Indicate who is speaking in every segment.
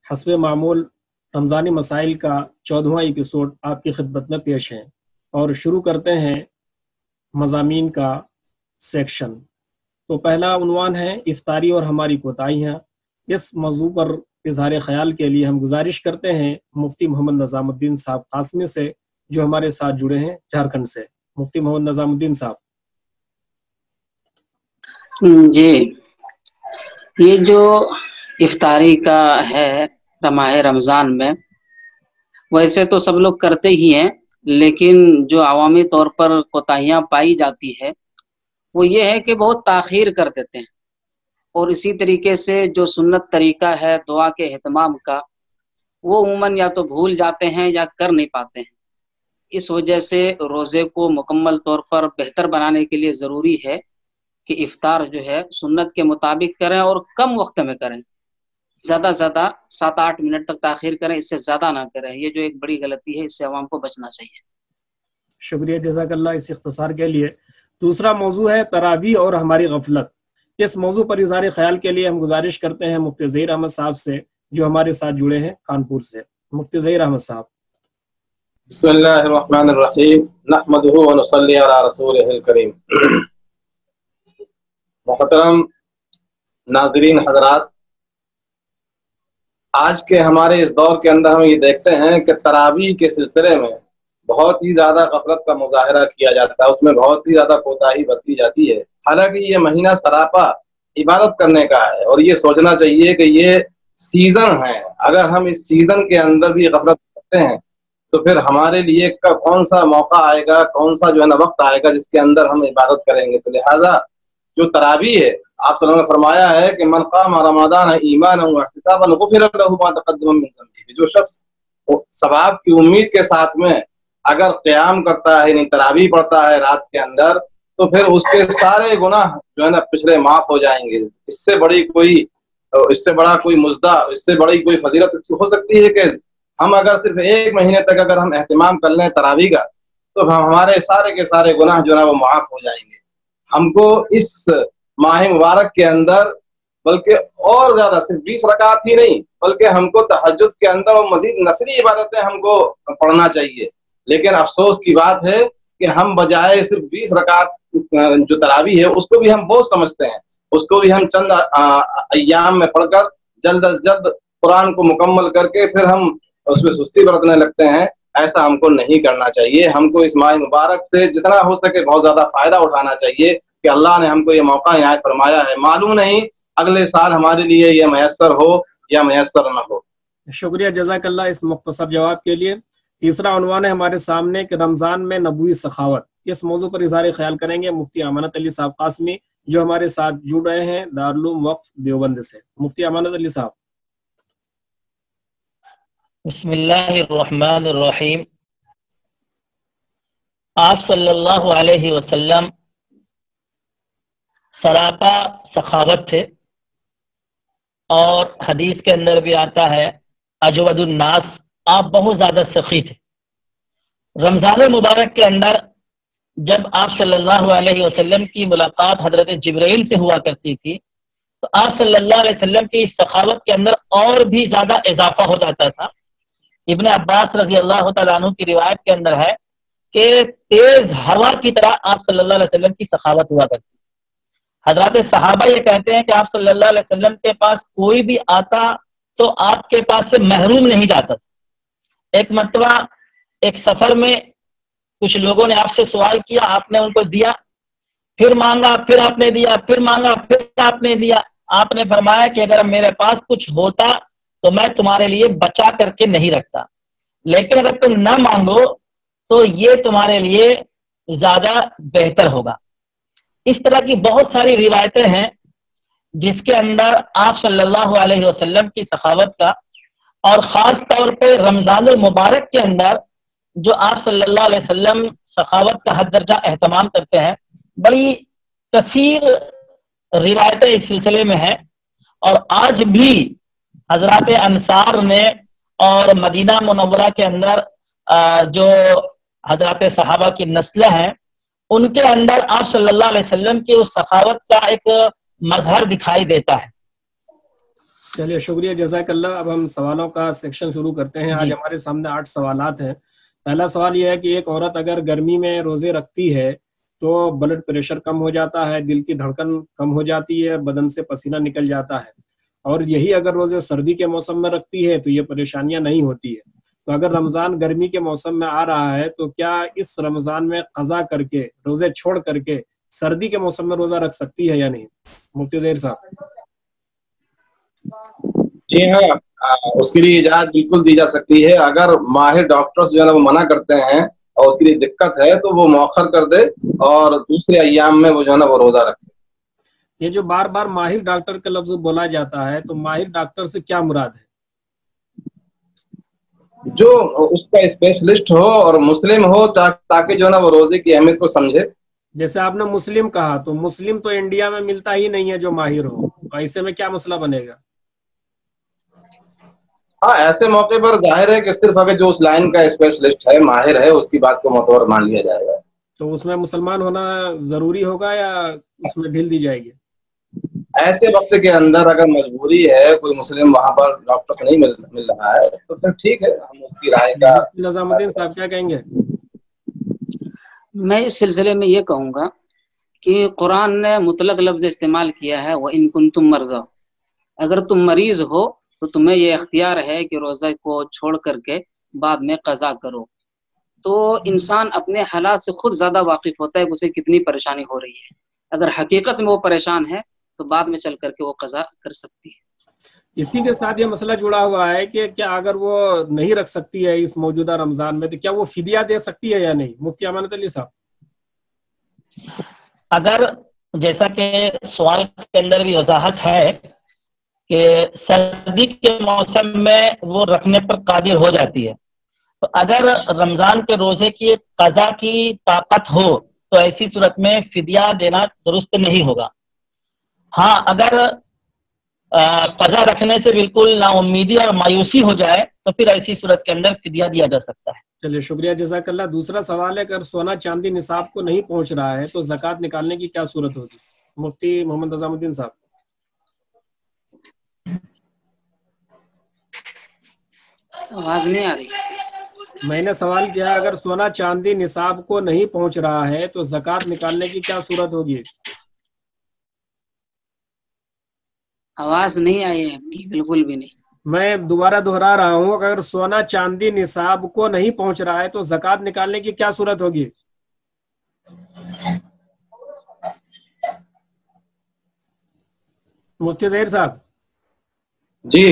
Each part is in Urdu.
Speaker 1: حسب معمول رمضانی مسائل کا 14واں ایپیسوڈ آپ کی خدمت میں پیش ہے اور شروع کرتے ہیں مضامین کا سیکشن۔ تو پہلا عنوان ہے افطاری اور ہماری کوتاہیاں۔ اس موضوع پر اظہار خیال کے لیے ہم گزارش کرتے ہیں مفتی محمد نظام الدین صاحب قاسمی سے، جو ہمارے ساتھ جڑے ہیں جھارکھنڈ سے۔ مفتی محمد نظام الدین صاحب۔
Speaker 2: جی، یہ جو افطاری کا ہے ماہ رمضان میں، ویسے تو سب لوگ کرتے ہی ہیں، لیکن جو عوامی طور پر کوتاہیاں پائی جاتی ہے وہ یہ ہے کہ بہت تاخیر کر دیتے ہیں، اور اسی طریقے سے جو سنت طریقہ ہے دعا کے اہتمام کا، وہ عموماً یا تو بھول جاتے ہیں یا کر نہیں پاتے ہیں۔ اس وجہ سے روزے کو مکمل طور پر بہتر بنانے کے لیے ضروری ہے کہ افطار جو ہے سنت کے مطابق کریں اور کم وقت میں کریں، زیادہ سے زیادہ 7-8 منٹ تک تاخیر کریں، اس سے زیادہ نہ کریں۔ یہ جو ایک بڑی غلطی ہے، اس سے عوام کو بچنا چاہیے۔
Speaker 1: شکریہ، جزاک اللہ اس اختصار کے لیے۔ دوسرا موضوع ہے تراویح اور ہماری غفلت۔ اس موضوع پر اظہار خیال کے لیے ہم گزارش کرتے ہیں مفتی ظہیر احمد صاحب سے، جو ہمارے ساتھ جڑے ہیں کانپور سے۔ مفتی ظہیر احمد صاحب۔
Speaker 3: بسم اللہ الرحمن الرحیم، نحمدہ ونصلی علی رسولہ الکریم۔ محترم ناظرین حضرات، آج کے ہمارے اس دور کے اندر ہم یہ دیکھتے ہیں کہ تراویح کے سلسلے میں بہت ہی زیادہ غفلت کا مظاہرہ کیا جاتا ہے، اس میں بہت ہی زیادہ کوتاہی برتی جاتی ہے۔ حالانکہ یہ مہینہ سراپا عبادت کرنے کا ہے، اور یہ سوچنا چاہیے کہ یہ سیزن ہے۔ اگر ہم اس سیزن کے اندر بھی غفلت کرتے ہیں تو پھر ہمارے لیے کون سا موقع آئے گا، کون سا جو ہے نا وقت آئے گا جس کے اندر ہم عبادت کریں گے۔ تو لہٰذا جو تراویح ہے، آپ صلی اللہ علیہ وسلم نے فرمایا ہے کہ من قام رمضان ایمانا واحتسابا غفر له ما تقدم من ذنبه۔ جو شخص ثواب کی امید کے ساتھ میں اگر قیام کرتا ہے، یعنی تراویح پڑھتا ہے رات کے اندر، تو پھر اس کے سارے گناہ جو ہے نا پچھلے معاف ہو جائیں گے۔ اس سے بڑا کوئی مزدہ، اس سے بڑی کوئی فضیلت ہو سکتی ہے کہ ہم اگر صرف 1 مہینے تک اگر ہم اہتمام کر لیں تراویح کا، تو ہمارے سارے کے سارے گناہ جو ہے وہ معاف ہو جائیں گے۔ ہم کو اس ماہ مبارک کے اندر بلکہ اور زیادہ صرف 20 رکعت ہی نہیں، بلکہ ہم کو تہجد کے اندر اور مزید نفلی عبادتیں ہم کو پڑھنا چاہیے۔ لیکن افسوس کی بات ہے کہ ہم بجائے صرف 20 رکعت جو تراویح ہے اس کو بھی ہم بہت سمجھتے ہیں، اس کو بھی ہم چند ایام میں پڑھ کر جلد از جلد قرآن کو مکمل کر کے پھر ہم اس میں سستی برتنے لگتے ہیں۔ ایسا ہم کو نہیں کرنا چاہیے۔ ہم کو اس ماہ مبارک سے جتنا ہو سکے بہت زیادہ فائدہ اٹھانا چاہیے کہ اللہ نے ہم کو یہ موقع عنایت فرمایا ہے، معلوم نہیں اگلے سال ہمارے لیے یہ میسر ہو یا میسر نہ ہو۔
Speaker 1: شکریہ، جزاک اللہ اس مختصر جواب کے لیے۔ تیسرا عنوان ہے ہمارے سامنے کہ رمضان میں نبوی سخاوت۔ اس موضوع پر اظہار خیال کریں گے مفتی امانت علی صاحب قاسمی، جو ہمارے ساتھ جڑ رہے ہیں دارالعلوم وقف دیوبند سے۔ مفتی امانت علی صاحب۔
Speaker 4: بسم اللہ الرحمن الرحیم۔ آپ صلی اللہ علیہ وسلم سراپا سخاوت تھے، اور حدیث کے اندر بھی آتا ہے اجود الناس، آپ بہت زیادہ سخی تھے۔ رمضان المبارک کے اندر جب آپ صلی اللہ علیہ وسلم کی ملاقات حضرت جبرائیل سے ہوا کرتی تھی، تو آپ صلی اللہ علیہ وسلم کی سخاوت کے اندر اور بھی زیادہ اضافہ ہو جاتا تھا۔ ابن عباس رضی اللہ تعالیٰ عنہ کی روایت کے اندر ہے کہ تیز ہوا کی طرح آپ صلی اللہ علیہ وسلم کی سخاوت ہوا کرتی۔ حضرات صحابہ یہ کہتے ہیں کہ آپ صلی اللہ علیہ وسلم کے پاس کوئی بھی آتا تو آپ کے پاس سے محروم نہیں جاتا تھا۔ ایک مرتبہ ایک سفر میں کچھ لوگوں نے آپ سے سوال کیا، آپ نے ان کو دیا، پھر مانگا، پھر آپ نے دیا، پھر مانگا، پھر آپ نے دیا۔ آپ نے فرمایا کہ اگر میرے پاس کچھ ہوتا تو میں تمہارے لیے بچا کر کے نہیں رکھتا، لیکن اگر تم نہ مانگو تو یہ تمہارے لیے زیادہ بہتر ہوگا۔ اس طرح کی بہت ساری روایتیں ہیں جس کے اندر آپ صلی اللہ علیہ وسلم کی سخاوت کا، اور خاص طور پہ رمضان المبارک کے اندر جو آپ صلی اللہ علیہ وسلم سخاوت کا حد درجہ اہتمام کرتے ہیں، بڑی کثیر روایتیں اس سلسلے میں ہیں۔ اور آج بھی حضرات انصار نے اور مدینہ منورہ کے اندر جو حضرات صحابہ کی نسلیں ہیں، ان کے اندر آپ صلی اللہ علیہ وسلم کی اس سخاوت کا ایک مظہر دکھائی دیتا ہے۔
Speaker 1: چلیے شکریہ، جزاک اللہ۔ اب ہم سوالوں کا سیکشن شروع کرتے ہیں۔ آج ہمارے سامنے 8 سوالات ہیں۔ پہلا سوال یہ ہے کہ ایک عورت اگر گرمی میں روزے رکھتی ہے تو بلڈ پریشر کم ہو جاتا ہے، دل کی دھڑکن کم ہو جاتی ہے، بدن سے پسینہ نکل جاتا ہے، اور یہی اگر روزے سردی کے موسم میں رکھتی ہے تو یہ پریشانیاں نہیں ہوتی ہے۔ تو اگر رمضان گرمی کے موسم میں آ رہا ہے تو کیا اس رمضان میں قضا کر کے، روزے چھوڑ کر کے سردی کے موسم میں روزہ رکھ سکتی ہے یا نہیں؟ مفتی ظہیر صاحب۔
Speaker 3: جی ہاں، اس کے لیے اجازت بالکل دی جا سکتی ہے۔ اگر ماہر ڈاکٹرز جو ہے نا وہ منع کرتے ہیں اور اس کے لیے دقت ہے تو وہ مؤخر کر دے اور دوسرے ایام میں وہ جو ہے نا وہ روزہ رکھے۔
Speaker 1: یہ جو بار بار ماہر ڈاکٹر کا لفظ بولا جاتا ہے تو ماہر ڈاکٹر سے کیا مراد ہے؟
Speaker 3: جو اس کا اسپیشلسٹ ہو اور مسلم ہو، تاکہ جو ہے نا وہ روزے کی اہمیت کو سمجھے۔ جیسے
Speaker 1: آپ نے مسلم کہا تو مسلم تو انڈیا میں ملتا ہی نہیں ہے جو ماہر ہو، تو ایسے میں کیا مسئلہ بنے گا؟
Speaker 3: ہاں، ایسے موقع پر ظاہر ہے کہ صرف اگر جو اس لائن کا اسپیشلسٹ ہے، ماہر ہے، اس کی بات کو معتبر مان لیا جائے گا۔
Speaker 1: تو اس میں مسلمان ہونا ضروری ہوگا یا اس میں ڈھیل دی جائے گی؟
Speaker 3: ایسے وقت کے اندر اگر مجبوری ہے، کوئی مسلم وہاں پر ڈاکٹر سے نہیں مل رہا ہے تو پھر ٹھیک ہے، ہم اس کی رائے کا۔
Speaker 1: نظام الدین صاحب کیا کہیں گے؟
Speaker 2: میں اس سلسلے میں یہ کہوں گا کہ قرآن نے مطلق لفظ استعمال کیا ہے، وَإِن كُنتُم مَرْضَىٰ، اگر تم مریض ہو تو تمہیں یہ اختیار ہے کہ روزہ کو چھوڑ کر کے بعد میں قضا کرو۔ تو انسان اپنے حالات سے خود زیادہ واقف ہوتا ہے کہ اسے کتنی پریشانی ہو رہی ہے۔ اگر حقیقت میں وہ پریشان ہے تو بعد میں چل کر کے وہ قضا کر سکتی ہے۔
Speaker 1: اسی کے ساتھ یہ مسئلہ جڑا ہوا ہے کہ کیا اگر وہ نہیں رکھ سکتی ہے اس موجودہ رمضان میں تو کیا وہ فدیہ دے سکتی ہے یا نہیں؟ مفتی امانت علی صاحب۔
Speaker 4: اگر جیسا کہ سوال کے اندر بھی وضاحت ہے کہ سردی کے موسم میں وہ رکھنے پر قادر ہو جاتی ہے، تو اگر رمضان کے روزے کی قضا کی طاقت ہو تو ایسی صورت میں فدیہ دینا درست نہیں ہوگا۔ ہاں، اگر قضا رکھنے سے بالکل نا امیدی اور مایوسی ہو جائے تو پھر ایسی صورت کے اندر فدیہ دیا جا سکتا ہے۔
Speaker 1: چلیے شکریہ، جزاک اللہ۔ دوسرا سوال ہے کہ اگر سونا چاندی نصاب کو نہیں پہنچ رہا ہے تو زکوٰۃ نکالنے کی کیا صورت ہوگی؟ مفتی محمد نظام الدین صاحب۔
Speaker 2: آواز نہیں آ رہی۔
Speaker 1: میں نے سوال کیا اگر سونا چاندی نصاب کو نہیں پہنچ رہا ہے تو زکوٰۃ نکالنے کی کیا صورت ہوگی؟
Speaker 2: آواز نہیں آئی ہے بالکل بھی نہیں۔
Speaker 1: میں دوبارہ دہرا رہا ہوں، اگر سونا چاندی نصاب کو نہیں پہنچ رہا ہے تو زکوٰۃ نکالنے کی کیا صورت ہوگی؟ مفتی ظہیر صاحب۔
Speaker 3: جی،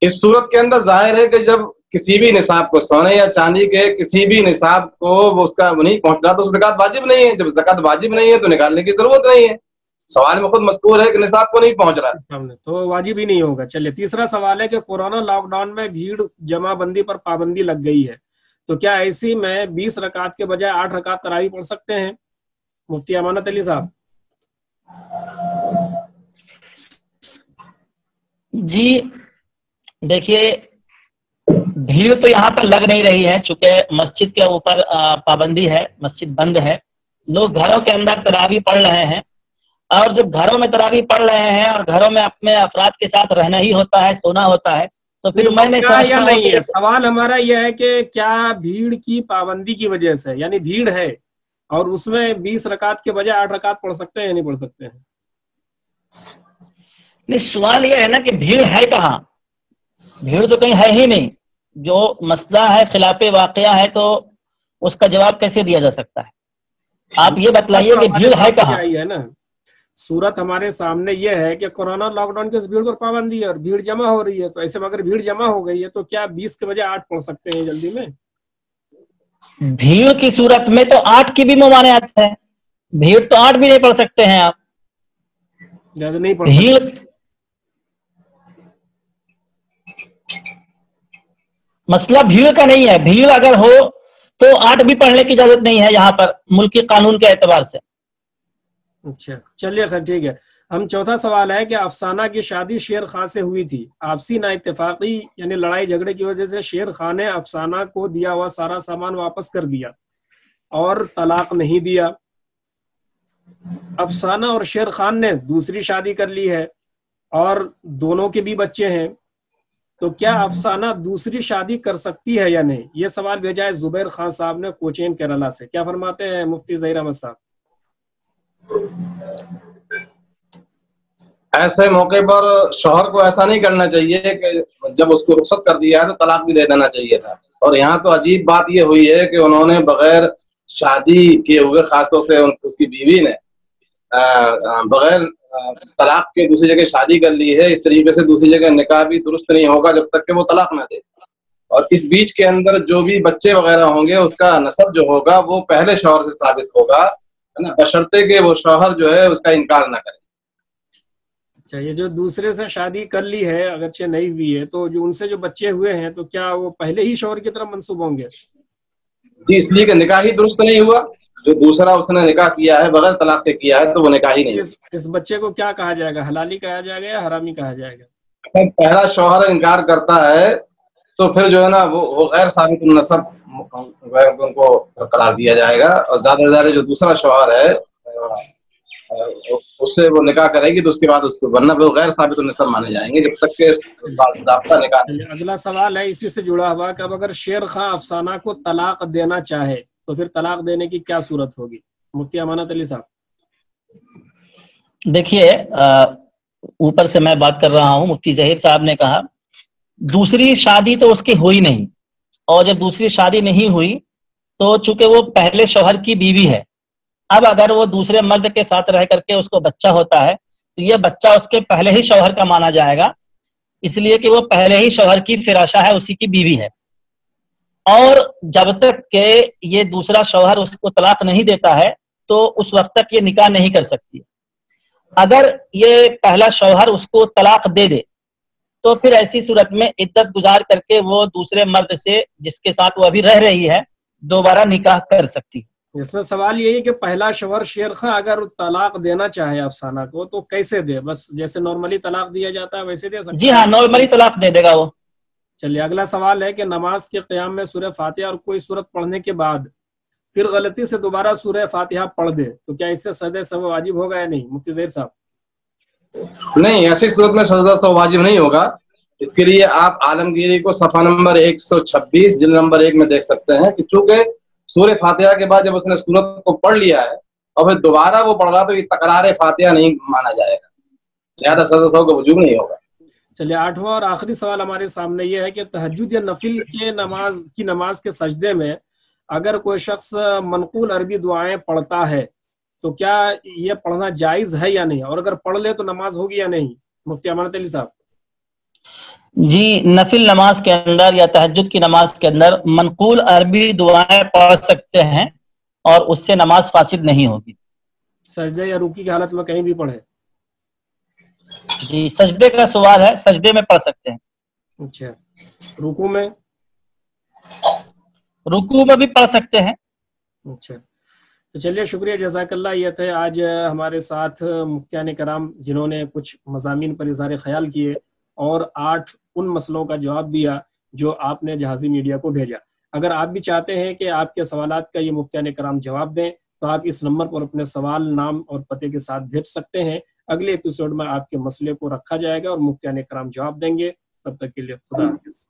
Speaker 3: اس صورت کے اندر ظاہر ہے کہ جب کسی بھی نصاب کو، سونے یا چاندی کے کسی بھی نصاب کو وہ اس کا نہیں پہنچ رہا تو زکوٰۃ واجب نہیں ہے۔ جب زکوٰۃ واجب نہیں ہے تو نکالنے کی ضرورت نہیں ہے۔ سوال میں خود مذکور ہے کہ نصاب کو نہیں پہنچ رہا
Speaker 1: تو واجب ہی نہیں ہوگا۔ چلیے تیسرا سوال ہے کہ کورونا لاک ڈاؤن میں بھیڑ جمع بندی پر پابندی لگ گئی ہے، تو کیا ایسی میں 20 رکعت کے بجائے 8 رکعت تراویح پڑھ سکتے ہیں؟ مفتی امانت علی صاحب۔
Speaker 4: جی دیکھیے، بھیڑ تو یہاں پر لگ نہیں رہی ہے، چونکہ مسجد کے اوپر پابندی ہے، مسجد بند ہے، لوگ گھروں کے اندر تراویح پڑھ رہے ہیں، اور جب گھروں میں تراویح پڑھ رہے ہیں اور گھروں میں اپنے افراد کے ساتھ رہنا ہی ہوتا ہے، سونا ہوتا ہے، تو پھر میں نے
Speaker 1: سوال ہمارا یہ ہے کہ کیا بھیڑ کی پابندی کی وجہ سے، یعنی بھیڑ ہے اور اس میں 20 رکعت کے بجائے 8 رکعت پڑھ سکتے ہیں یا نہیں پڑھ سکتے ہیں؟
Speaker 4: سوال یہ ہے نا کہ بھیڑ ہے کہاں؟ بھیڑ تو کہیں ہے ہی نہیں۔ جو مسئلہ ہے خلاف واقعہ ہے تو اس کا جواب کیسے دیا جا سکتا ہے؟ آپ یہ بتلائیے کہ بھیڑ ہے کہاں؟
Speaker 1: ہے نا، صورت ہمارے سامنے یہ ہے کہ کورونا لاک ڈاؤن کی بھیڑ پر پابندی ہے اور بھیڑ جمع ہو رہی ہے، تو ایسے میں اگر بھیڑ جمع ہو گئی ہے تو کیا 20 کے بجائے 8 پڑھ سکتے ہیں جلدی میں؟
Speaker 4: بھیڑ کی صورت میں تو 8 کی بھی ممانعت ہے، بھیڑ تو 8 بھی نہیں پڑھ سکتے ہیں آپ،
Speaker 1: زیادہ نہیں پڑھ سکتے۔
Speaker 4: مسئلہ بھیڑ کا نہیں ہے، بھیڑ اگر ہو تو 8 بھی پڑھنے کی اجازت نہیں ہے یہاں پر ملکی قانون کے اعتبار سے۔
Speaker 1: اچھا چلیے خیر ٹھیک ہے۔ ہم چوتھا سوال ہے کہ افسانہ کی شادی شیر خان سے ہوئی تھی، آپسی نا اتفاقی یعنی لڑائی جھگڑے کی وجہ سے شیر خان نے افسانہ کو دیا ہوا سارا سامان واپس کر دیا اور طلاق نہیں دیا۔ افسانہ اور شیر خان نے دوسری شادی کر لی ہے اور دونوں کے بھی بچے ہیں، تو کیا افسانہ دوسری شادی کر سکتی ہے یا نہیں؟ یہ سوال بھیجا ہے زبیر خان صاحب نے کوچین کیرلا سے. کیا فرماتے ہیں مفتی ظہیر احمد صاحب؟
Speaker 3: ایسے موقع پر شوہر کو ایسا نہیں کرنا چاہیے کہ جب اس کو رخصت کر دیا ہے تو طلاق بھی دے دینا چاہیے تھا. اور یہاں تو عجیب بات یہ ہوئی ہے کہ انہوں نے بغیر شادی کیے ہوئے، خاص طور سے اس کی بیوی نے بغیر طلاق کے دوسری جگہ شادی کر لی ہے. اس طریقے سے دوسری جگہ نکاح بھی درست نہیں ہوگا جب تک کہ وہ طلاق نہ دے. اور اس بیچ کے اندر جو بھی بچے وغیرہ ہوں گے اس کا نسب جو ہوگا وہ پہلے شوہر سے ثابت ہوگا، ہے نا، بشرطے کہ وہ شوہر جو ہے اس کا انکار نہ کرے.
Speaker 1: اچھا، یہ جو دوسرے سے شادی کر لی ہے اگرچہ نہیں ہوئی ہے، تو جو ان سے جو بچے ہوئے ہیں تو کیا وہ پہلے ہی شوہر کی طرف منسوب ہوں گے؟
Speaker 3: جی، اس لیے کہ نکاح ہی درست نہیں ہوا. جو دوسرا اس نے نکاح کیا ہے بغیر طلاق کے کیا ہے تو وہ نکاح ہی نہیں.
Speaker 1: اس بچے کو کیا کہا جائے گا؟ حلالی کہا جائے گا یا حرامی کہا جائے گا؟
Speaker 3: پہلا شوہر انکار کرتا ہے تو پھر جو ہے نا وہ غیر ثابت النسب ان کو قرار دیا جائے گا. اور زیادہ سے زیادہ جو دوسرا شوہر ہے اس سے وہ نکاح کرے گی تو اس کے بعد اس کو، ورنہ وہ غیر ثابت النسب مانے جائیں گے جب تک کہ باضابطہ نکاح.
Speaker 1: اگلا سوال ہے اسی سے جڑا ہوا کہ اب اگر شیر خان افسانہ کو طلاق دینا چاہے تو پھر طلاق دینے کی کیا صورت ہوگی؟ مفتی امانت علی صاحب.
Speaker 4: دیکھیے، اوپر سے میں بات کر رہا ہوں. مفتی ظہیر صاحب نے کہا دوسری شادی تو اس کی ہوئی نہیں، اور جب دوسری شادی نہیں ہوئی تو چونکہ وہ پہلے شوہر کی بیوی ہے، اب اگر وہ دوسرے مرد کے ساتھ رہ کر کے اس کو بچہ ہوتا ہے تو یہ بچہ اس کے پہلے ہی شوہر کا مانا جائے گا، اس لیے کہ وہ پہلے ہی شوہر کی فراشہ ہے، اسی کی بیوی ہے. اور جب تک کہ یہ دوسرا شوہر اس کو طلاق نہیں دیتا ہے تو اس وقت تک یہ نکاح نہیں کر سکتی. اگر یہ پہلا شوہر اس کو طلاق دے دے تو پھر ایسی صورت میں عدت گزار کر کے وہ دوسرے مرد سے جس کے ساتھ وہ ابھی رہ رہی ہے دوبارہ نکاح کر سکتی.
Speaker 1: اس میں سوال یہی ہے کہ پہلا شوہر شیر خان اگر طلاق دینا چاہے افسانہ کو تو کیسے دے؟ بس جیسے نارملی طلاق دیا جاتا ہے ویسے دے سکتا ہے؟
Speaker 4: جی ہاں، نارملی طلاق دے دے گا وہ.
Speaker 1: چلیے اگلا سوال ہے کہ نماز کے قیام میں سورہ فاتحہ اور کوئی سورت پڑھنے کے بعد پھر غلطی سے دوبارہ سورہ فاتحہ پڑھ دے تو کیا اس سے سجدہ سہو واجب ہوگا یا نہیں؟ مفتی ظہیر صاحب.
Speaker 3: نہیں، ایسی صورت میں سجدہ سہو واجب نہیں ہوگا. اس کے لیے آپ عالمگیری کو صفحہ نمبر 126 جلد نمبر 1 میں دیکھ سکتے ہیں کہ چونکہ سورہ فاتحہ کے بعد جب اس نے سورت کو پڑھ لیا ہے اور پھر دوبارہ وہ پڑھ رہا تو یہ تکرار فاتحہ نہیں مانا جائے گا، لہٰذا سجدہ سہو کا وجوب نہیں ہوگا.
Speaker 1: چلیے 8واں اور آخری سوال ہمارے سامنے یہ ہے کہ تہجد یا نفل کے نماز کے سجدے میں اگر کوئی شخص منقول عربی دعائیں پڑھتا ہے تو کیا یہ پڑھنا جائز ہے یا نہیں؟ اور اگر پڑھ لے تو نماز ہوگی یا نہیں؟ مفتی امانت علی صاحب.
Speaker 4: جی، نفل نماز کے اندر یا تہجد کی نماز کے اندر منقول عربی دعائیں پڑھ سکتے ہیں اور اس سے نماز فاسد نہیں ہوگی.
Speaker 1: سجدے یا رکوع کی حالت میں کہیں بھی پڑھے؟
Speaker 4: جی، سجدے کا سوال ہے، سجدے میں پڑھ سکتے ہیں.
Speaker 1: اچھا، رکوع میں؟
Speaker 4: رکوع میں بھی پڑھ سکتے ہیں.
Speaker 1: اچھا، تو چلیے شکریہ، جزاک اللہ. یہ تھے آج ہمارے ساتھ مفتیان کرام جنہوں نے کچھ مضامین پر اظہار خیال کیے اور 8 ان مسئلوں کا جواب دیا جو آپ نے جہازی میڈیا کو بھیجا. اگر آپ بھی چاہتے ہیں کہ آپ کے سوالات کا یہ مفتیان کرام جواب دیں تو آپ اس نمبر پر اپنے سوال، نام اور پتے کے ساتھ بھیج سکتے ہیں. اگلے ایپیسوڈ میں آپ کے مسئلے کو رکھا جائے گا اور مفتیان کرام جواب دیں گے. تب تک کے لیے خدا حافظ.